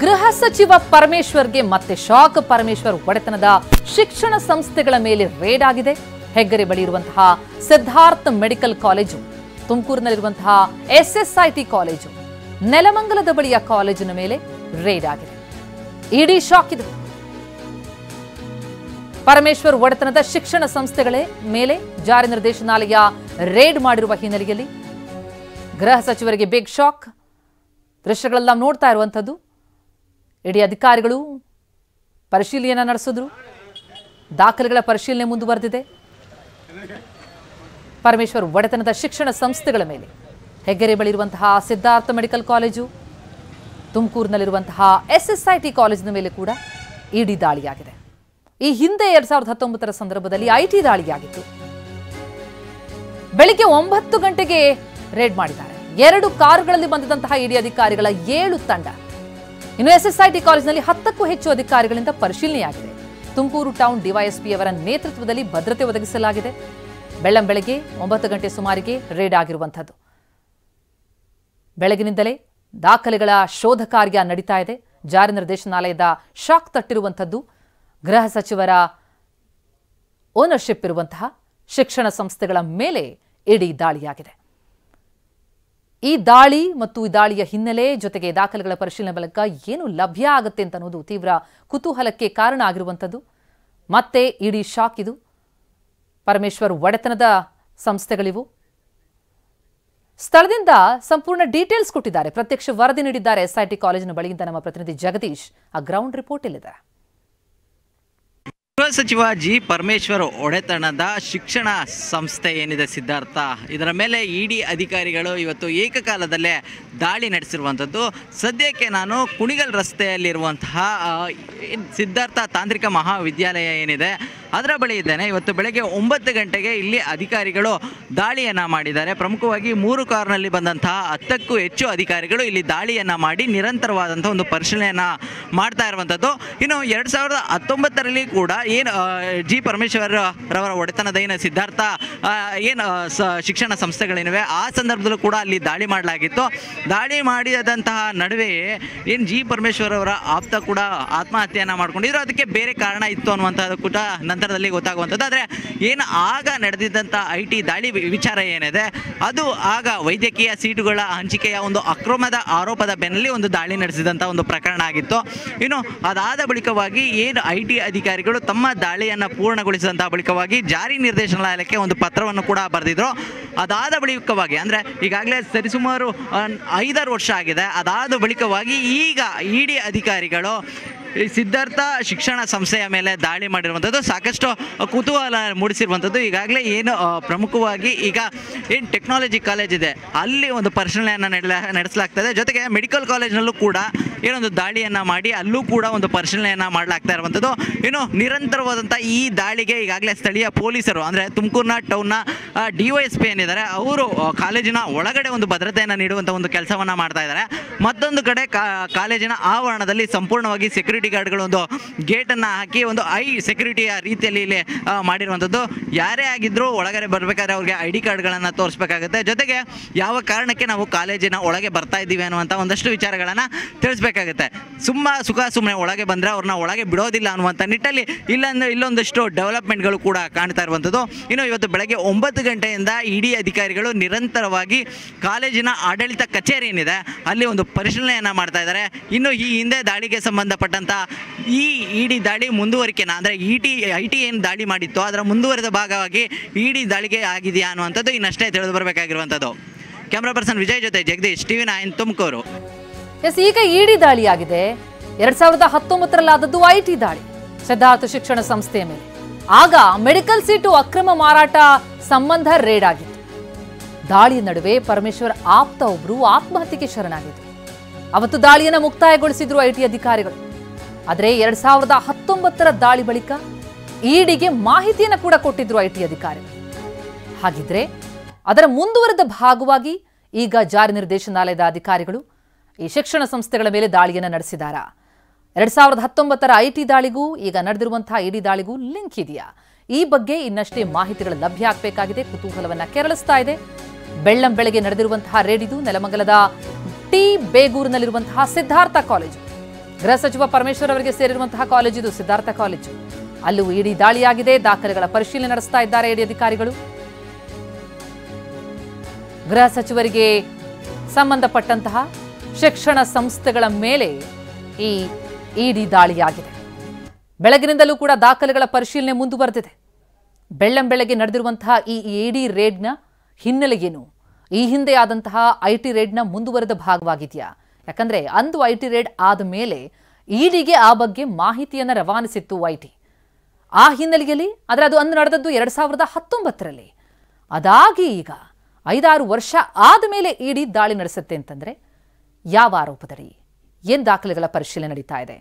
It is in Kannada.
ಗೃಹ ಸಚಿವ ಪರಮೇಶ್ವರ್ಗೆ ಮತ್ತೆ ಶಾಕ್. ಪರಮೇಶ್ವರ್ ಒಡೆತನದ ಶಿಕ್ಷಣ ಸಂಸ್ಥೆಗಳ ಮೇಲೆ ರೇಡ್ ಆಗಿದೆ. ಹೆಗ್ಗರೆ ಬಳಿ ಇರುವಂತಹ ಸಿದ್ಧಾರ್ಥ ಮೆಡಿಕಲ್ ಕಾಲೇಜು, ತುಮಕೂರಿನಲ್ಲಿರುವಂತಹ SSIT ಕಾಲೇಜು, ನೆಲಮಂಗಲದ ಬಳಿಯ ಕಾಲೇಜಿನ ಮೇಲೆ ರೇಡ್ ಆಗಿದೆ. ಇಡೀ ಶಾಕ್ ಇದು. ಪರಮೇಶ್ವರ್ ಒಡೆತನದ ಶಿಕ್ಷಣ ಸಂಸ್ಥೆಗಳ ಮೇಲೆ ಜಾರಿ ನಿರ್ದೇಶನಾಲಯ ರೇಡ್ ಮಾಡಿರುವ ಹಿನ್ನೆಲೆಯಲ್ಲಿ ಗೃಹ ಸಚಿವರಿಗೆ ಬಿಗ್ ಶಾಕ್. ದೃಶ್ಯಗಳೆಲ್ಲ ನೋಡ್ತಾ ಇರುವಂಥದ್ದು. ಇಡೀ ಅಧಿಕಾರಿಗಳು ಪರಿಶೀಲನೆಯನ್ನು ನಡೆಸಿದ್ರು. ದಾಖಲೆಗಳ ಪರಿಶೀಲನೆ ಮುಂದುವರೆದಿದೆ. ಪರಮೇಶ್ವರ್ ಒಡೆತನದ ಶಿಕ್ಷಣ ಸಂಸ್ಥೆಗಳ ಮೇಲೆ ಹೆಗ್ಗರೆ ಬಳಿ ಇರುವಂತಹ ಸಿದ್ಧಾರ್ಥ ಮೆಡಿಕಲ್ ಕಾಲೇಜು, ತುಮಕೂರಿನಲ್ಲಿರುವಂತಹ SSIT ಕಾಲೇಜಿನ ಮೇಲೆ ಕೂಡ ಇಡಿ ದಾಳಿಯಾಗಿದೆ. ಈ ಹಿಂದೆ 2019ರ ಸಂದರ್ಭದಲ್ಲಿ IT ದಾಳಿಯಾಗಿತ್ತು. ಬೆಳಿಗ್ಗೆ 9 ಗಂಟೆಗೆ ರೇಡ್ ಮಾಡಿದ್ದಾರೆ. 2 ಕಾರುಗಳಲ್ಲಿ ಬಂದಿದ್ದಂತಹ ಇಡಿ ಅಧಿಕಾರಿಗಳ 7 ತಂಡ. ಇನ್ನು SSIT ಕಾಲೇಜಿನಲ್ಲಿ 10ಕ್ಕೂ ಹೆಚ್ಚು ಅಧಿಕಾರಿಗಳಿಂದ ಪರಿಶೀಲನೆಯಾಗಿದೆ. ತುಮಕೂರು ಟೌನ್ DYSP ಅವರ ನೇತೃತ್ವದಲ್ಲಿ ಭದ್ರತೆ ಒದಗಿಸಲಾಗಿದೆ. ಬೆಳ್ಳಂಬೆಳಗ್ಗೆ 9 ಗಂಟೆ ಸುಮಾರಿಗೆ ರೇಡ್ ಆಗಿರುವಂಥದ್ದು. ಬೆಳಗಿನಿಂದಲೇ ದಾಖಲೆಗಳ ಶೋಧ ಕಾರ್ಯ ನಡೀತಾ ಇದೆ. ಜಾರಿ ನಿರ್ದೇಶನಾಲಯದ ಶಾಕ್ ತಟ್ಟಿರುವಂಥದ್ದು. ಗೃಹ ಸಚಿವರ ಓನರ್ಶಿಪ್ ಇರುವಂತಹ ಶಿಕ್ಷಣ ಸಂಸ್ಥೆಗಳ ಮೇಲೆ ಇಡಿ ದಾಳಿಯಾಗಿದೆ. ಈ ದಾಳಿ ಮತ್ತು ಈ ದಾಳಿಯ ಹಿನ್ನೆಲೆ ಜೊತೆಗೆ ದಾಖಲೆಗಳ ಪರಿಶೀಲನೆ ಬಳಿಕ ಏನು ಲಭ್ಯ ಆಗುತ್ತೆ ಅಂತ ಅನ್ನೋದು ತೀವ್ರ ಕುತೂಹಲಕ್ಕೆ ಕಾರಣ ಆಗಿರುವಂಥದ್ದು. ಮತ್ತೆ ಇಡೀ ಶಾಕ್ ಇದು. ಪರಮೇಶ್ವರ್ ಒಡೆತನದ ಸಂಸ್ಥೆಗಳಿವು. ಸ್ಥಳದಿಂದ ಸಂಪೂರ್ಣ ಡೀಟೇಲ್ಸ್ ಕೊಟ್ಟಿದ್ದಾರೆ, ಪ್ರತ್ಯಕ್ಷ ವರದಿ ನೀಡಿದ್ದಾರೆ SIT ಕಾಲೇಜಿನ ಬಳಿಯಿಂದ ನಮ್ಮ ಪ್ರತಿನಿಧಿ ಜಗದೀಶ್. ಆ ಗ್ರೌಂಡ್ ರಿಪೋರ್ಟ್ ಇಲ್ಲಿದೆ. ಗೃಹ ಸಚಿವ ಜಿ ಪರಮೇಶ್ವರ್ ಒಡೆತನದ ಶಿಕ್ಷಣ ಸಂಸ್ಥೆ ಏನಿದೆ ಸಿದ್ಧಾರ್ಥ, ಇದರ ಮೇಲೆ ಇಡಿ ಅಧಿಕಾರಿಗಳು ಇವತ್ತು ಏಕಕಾಲದಲ್ಲೇ ದಾಳಿ ನಡೆಸಿರುವಂಥದ್ದು. ಸದ್ಯಕ್ಕೆ ನಾನು ಕುಣಿಗಲ್ ರಸ್ತೆಯಲ್ಲಿರುವಂತಹ ಸಿದ್ಧಾರ್ಥ ತಾಂತ್ರಿಕ ಮಹಾವಿದ್ಯಾಲಯ ಏನಿದೆ ಅದರ ಬಳಿ ಇದ್ದೇನೆ. ಇವತ್ತು ಬೆಳಗ್ಗೆ 9 ಗಂಟೆಗೆ ಇಲ್ಲಿ ಅಧಿಕಾರಿಗಳು ದಾಳಿಯನ್ನು ಮಾಡಿದ್ದಾರೆ. ಪ್ರಮುಖವಾಗಿ 3 ಕಾರಿನಲ್ಲಿ ಬಂದಂತಹ 10ಕ್ಕೂ ಹೆಚ್ಚು ಅಧಿಕಾರಿಗಳು ಇಲ್ಲಿ ದಾಳಿಯನ್ನು ಮಾಡಿ ನಿರಂತರವಾದಂಥ ಒಂದು ಪರಿಶೀಲನೆಯನ್ನು ಮಾಡ್ತಾ ಇರುವಂಥದ್ದು. ಇನ್ನು 2019ರಲ್ಲಿ ಕೂಡ ಏನು ಜಿ ಪರಮೇಶ್ವರ್ ರವರ ಒಡೆತನದ ಏನು ಸಿದ್ಧಾರ್ಥ ಶಿಕ್ಷಣ ಸಂಸ್ಥೆಗಳೇನಿವೆ ಆ ಸಂದರ್ಭದಲ್ಲೂ ಕೂಡ ಅಲ್ಲಿ ದಾಳಿ ಮಾಡಲಾಗಿತ್ತು. ದಾಳಿ ಮಾಡಿದಂತಹ ನಡುವೆ ಏನು ಜಿ ಪರಮೇಶ್ವರ್ ಅವರ ಆಪ್ತ ಕೂಡ ಆತ್ಮಹತ್ಯೆಯನ್ನು ಮಾಡ್ಕೊಂಡಿದ್ರು. ಅದಕ್ಕೆ ಬೇರೆ ಕಾರಣ ಇತ್ತು ಅನ್ನುವಂಥದ್ದು ಕೂಡ ನಂತರದಲ್ಲಿ ಗೊತ್ತಾಗುವಂಥದ್ದು. ಆದರೆ ಏನು ಆಗ ನಡೆದಿದ್ದಂಥ IT ದಾಳಿ ವಿಚಾರ ಏನಿದೆ ಅದು ಆಗ ವೈದ್ಯಕೀಯ ಸೀಟುಗಳ ಹಂಚಿಕೆಯ ಒಂದು ಅಕ್ರಮದ ಆರೋಪದ ಬೆನ್ನಲ್ಲಿ ಒಂದು ದಾಳಿ ನಡೆಸಿದಂಥ ಒಂದು ಪ್ರಕರಣ ಆಗಿತ್ತು. ಇನ್ನು ಅದಾದ ಬಳಿಕವಾಗಿ ಏನು IT ಅಧಿಕಾರಿಗಳು ತಮ್ಮ ದಾಳಿಯನ್ನು ಪೂರ್ಣಗೊಳಿಸಿದಂಥ ಬಳಿಕವಾಗಿ ಜಾರಿ ನಿರ್ದೇಶನಾಲಯಕ್ಕೆ ಒಂದು ಪತ್ರವನ್ನು ಕೂಡ ಬರೆದಿದ್ರು. ಅದಾದ ಬಳಿಕವಾಗಿ ಅಂದರೆ ಈಗಾಗಲೇ ಸರಿಸುಮಾರು 5-6 ವರ್ಷ ಆಗಿದೆ. ಅದಾದ ಬಳಿಕವಾಗಿ ಈಗ ಇಡಿ ಅಧಿಕಾರಿಗಳು ಸಿದ್ಧಾರ್ಥ ಶಿಕ್ಷಣ ಸಂಸ್ಥೆಯ ಮೇಲೆ ದಾಳಿ ಮಾಡಿರುವಂಥದ್ದು ಸಾಕಷ್ಟು ಕುತೂಹಲ ಮೂಡಿಸಿರುವಂಥದ್ದು. ಈಗಾಗಲೇ ಏನು ಪ್ರಮುಖವಾಗಿ ಈಗ ಏನು ಟೆಕ್ನಾಲಜಿ ಕಾಲೇಜ್ ಇದೆ ಅಲ್ಲಿ ಒಂದು ಪರಿಶೀಲನೆಯನ್ನು ನಡೆಸಲಾಗ್ತದೆ. ಜೊತೆಗೆ ಮೆಡಿಕಲ್ ಕಾಲೇಜ್ನಲ್ಲೂ ಕೂಡ ಏನೊಂದು ದಾಳಿಯನ್ನು ಮಾಡಿ ಅಲ್ಲೂ ಕೂಡ ಒಂದು ಪರಿಶೀಲನೆಯನ್ನು ಮಾಡಲಾಗ್ತಾ ಇರುವಂಥದ್ದು. ಇನ್ನು ನಿರಂತರವಾದಂಥ ಈ ದಾಳಿಗೆ ಈಗಾಗಲೇ ಸ್ಥಳೀಯ ಪೊಲೀಸರು ಅಂದರೆ ತುಮಕೂರಿನ ಟೌನ್ನ DYSP ಏನಿದ್ದಾರೆ ಅವರು ಕಾಲೇಜಿನ ಒಳಗಡೆ ಒಂದು ಭದ್ರತೆಯನ್ನು ನೀಡುವಂಥ ಒಂದು ಕೆಲಸವನ್ನು ಮಾಡ್ತಾ ಇದ್ದಾರೆ. ಮತ್ತೊಂದು ಕಡೆ ಕಾಲೇಜಿನ ಆವರಣದಲ್ಲಿ ಸಂಪೂರ್ಣವಾಗಿ ಸೆಕ್ಯೂರಿಟಿ ಗಾರ್ಡ್ಗಳು ಒಂದು ಗೇಟನ್ನು ಹಾಕಿ ಒಂದು ಸೆಕ್ಯೂರಿಟಿಯ ರೀತಿಯಲ್ಲಿ ಇಲ್ಲಿ ಮಾಡಿರುವಂಥದ್ದು. ಯಾರೇ ಆಗಿದ್ರೂ ಒಳಗಡೆ ಬರಬೇಕಾದ್ರೆ ಅವ್ರಿಗೆ ID ಕಾರ್ಡ್ಗಳನ್ನು ತೋರಿಸ್ಬೇಕಾಗುತ್ತೆ. ಜೊತೆಗೆ ಯಾವ ಕಾರಣಕ್ಕೆ ನಾವು ಕಾಲೇಜಿನ ಒಳಗೆ ಬರ್ತಾ ಇದ್ದೀವಿ ಅನ್ನುವಂಥ ಒಂದಷ್ಟು ವಿಚಾರಗಳನ್ನು ತಿಳಿಸ್ಬೇಕಾಗುತ್ತೆ. ಸುಮ್ಮನೆ ಒಳಗೆ ಬಂದರೆ ಅವ್ರನ್ನ ಒಳಗೆ ಬಿಡೋದಿಲ್ಲ ಅನ್ನುವಂಥ ನಿಟ್ಟಲ್ಲಿ ಇಲ್ಲೊಂದಷ್ಟು ಡೆವಲಪ್ಮೆಂಟ್ಗಳು ಕೂಡ ಕಾಣ್ತಾ ಇರುವಂಥದ್ದು. ಇನ್ನು ಇವತ್ತು ಬೆಳಗ್ಗೆ 9 ಗಂಟೆಯಿಂದ ಇಡಿ ಅಧಿಕಾರಿಗಳು ನಿರಂತರವಾಗಿ ಕಾಲೇಜಿನ ಆಡಳಿತ ಕಚೇರಿ ಏನಿದೆ ಅಲ್ಲಿ ಒಂದು ಪರಿಶೀಲನೆಯನ್ನು ಮಾಡ್ತಾ ಇದ್ದಾರೆ. ಇನ್ನು ಈ ಹಿಂದೆ ದಾಳಿಗೆ ಸಂಬಂಧಪಟ್ಟಂಥ ಈ ಇಡಿ ದಾಳಿ ಮುಂದುವರಿಕೆನ ಅಂದರೆ IT ಏನು ದಾಳಿ ಮಾಡಿತ್ತು ಅದರ ಮುಂದುವರೆದ ಭಾಗವಾಗಿ ಇಡಿ ದಾಳಿಗೆ ಆಗಿದೆಯಾ ಅನ್ನುವಂಥದ್ದು ಇನ್ನಷ್ಟೇ ತಿಳಿದು ಬರಬೇಕಾಗಿರುವಂಥದ್ದು. ಕ್ಯಾಮ್ರಾ ಪರ್ಸನ್ ವಿಜಯ್ ಜೊತೆ ಜಗದೀಶ್, TV9 ತುಮಕೂರು. ಈಗ ಇಡಿ ದಾಳಿಯಾಗಿದೆ. 2019ರಲ್ಲಿ ಆದದ್ದು IT ದಾಳಿ ಸಿದ್ಧಾರ್ಥ ಶಿಕ್ಷಣ ಸಂಸ್ಥೆಯ ಮೇಲೆ. ಆಗ ಮೆಡಿಕಲ್ ಸೀಟು ಅಕ್ರಮ ಮಾರಾಟ ಸಂಬಂಧ ರೇಡ್ ಆಗಿತ್ತು. ದಾಳಿಯ ನಡುವೆ ಪರಮೇಶ್ವರ್ ಆಪ್ತ ಒಬ್ರು ಆತ್ಮಹತ್ಯೆಗೆ ಶರಣಾಗಿದ್ರು. ಅವತ್ತು ದಾಳಿಯನ್ನು ಮುಕ್ತಾಯಗೊಳಿಸಿದ್ರು IT ಅಧಿಕಾರಿಗಳು. ಆದರೆ 2019ರ ದಾಳಿ ಬಳಿಕ ಇಡಿಗೆ ಮಾಹಿತಿಯನ್ನು ಕೂಡ ಕೊಟ್ಟಿದ್ರು IT ಅಧಿಕಾರಿಗಳು. ಹಾಗಿದ್ರೆ ಅದರ ಮುಂದುವರೆದ ಭಾಗವಾಗಿ ಈಗ ಜಾರಿ ನಿರ್ದೇಶನಾಲಯದ ಅಧಿಕಾರಿಗಳು ಈ ಶಿಕ್ಷಣ ಸಂಸ್ಥೆಗಳ ಮೇಲೆ ದಾಳಿಯನ್ನು ನಡೆಸಿದಾರಾ? 2019ರ IT ದಾಳಿಗೂ ಈಗ ನಡೆದಿರುವಂತಹ ಇಡಿ ದಾಳಿಗೂ ಲಿಂಕ್ ಇದೆಯಾ? ಈ ಬಗ್ಗೆ ಇನ್ನಷ್ಟೇ ಮಾಹಿತಿಗಳು ಲಭ್ಯ ಆಗಬೇಕಾಗಿದೆ. ಕುತೂಹಲವನ್ನ ಕೆರಳಿಸ್ತಾ ಇದೆ. ಬೆಳ್ಳಂಬೆಳಗ್ಗೆ ನಡೆದಿರುವಂತಹ ರೇಡ್ ಇದು. ನೆಲಮಂಗಲದ ಟಿ ಬೇಗೂರಿನಲ್ಲಿರುವಂತಹ ಸಿದ್ಧಾರ್ಥ ಕಾಲೇಜು, ಗೃಹ ಸಚಿವ ಪರಮೇಶ್ವರ್ ಅವರಿಗೆ ಸೇರಿರುವಂತಹ ಕಾಲೇಜ್ ಇದು, ಸಿದ್ಧಾರ್ಥ ಕಾಲೇಜು. ಅಲ್ಲೂ ಇಡಿ ದಾಳಿಯಾಗಿದೆ. ದಾಖಲೆಗಳ ಪರಿಶೀಲನೆ ನಡೆಸ್ತಾ ಇದ್ದಾರೆ ಇಡಿ ಅಧಿಕಾರಿಗಳು. ಗೃಹ ಸಚಿವರಿಗೆ ಸಂಬಂಧಪಟ್ಟಂತಹ ಶಿಕ್ಷಣ ಸಂಸ್ಥೆಗಳ ಮೇಲೆ ಈ ಇಡಿ ದಾಳಿಯಾಗಿದೆ. ಬೆಳಗಿನಿಂದಲೂ ಕೂಡ ದಾಖಲೆಗಳ ಪರಿಶೀಲನೆ ಮುಂದುವರೆದಿದೆ. ಬೆಳ್ಳಂಬೆಳಗ್ಗೆ ನಡೆದಿರುವಂತಹ ಈ ಇಡಿ ರೇಡ್ನ ಹಿನ್ನೆಲೆ ಏನು? ಈ ಹಿಂದೆ ಆದಂತಹ ಐಟಿ ರೇಡ್ನ ಮುಂದುವರೆದ ಭಾಗವಾಗಿದೆಯಾ? ಯಾಕಂದ್ರೆ ಅಂದು ಐಟಿ ರೇಡ್ ಆದ ಮೇಲೆ ಇಡಿಗೆ ಆ ಬಗ್ಗೆ ಮಾಹಿತಿಯನ್ನು ರವಾನಿಸಿತ್ತು ಐಟಿ. ಆ ಹಿನ್ನೆಲೆಯಲ್ಲಿ ಆದರೆ ಅದು ಅಂದು ನಡೆದದ್ದು 2019ರಲ್ಲಿ. ಅದಾಗಿ ಈಗ 5-6 ವರ್ಷ ಆದ ಮೇಲೆ ಇಡಿ ದಾಳಿ ನಡೆಸುತ್ತೆ ಅಂತಂದ್ರೆ ಯಾವ ಆರೋಪದಡಿ? ಏನು ದಾಖಲೆಗಳ ಪರಿಶೀಲನೆ ನಡೀತಾ ಇದೆ?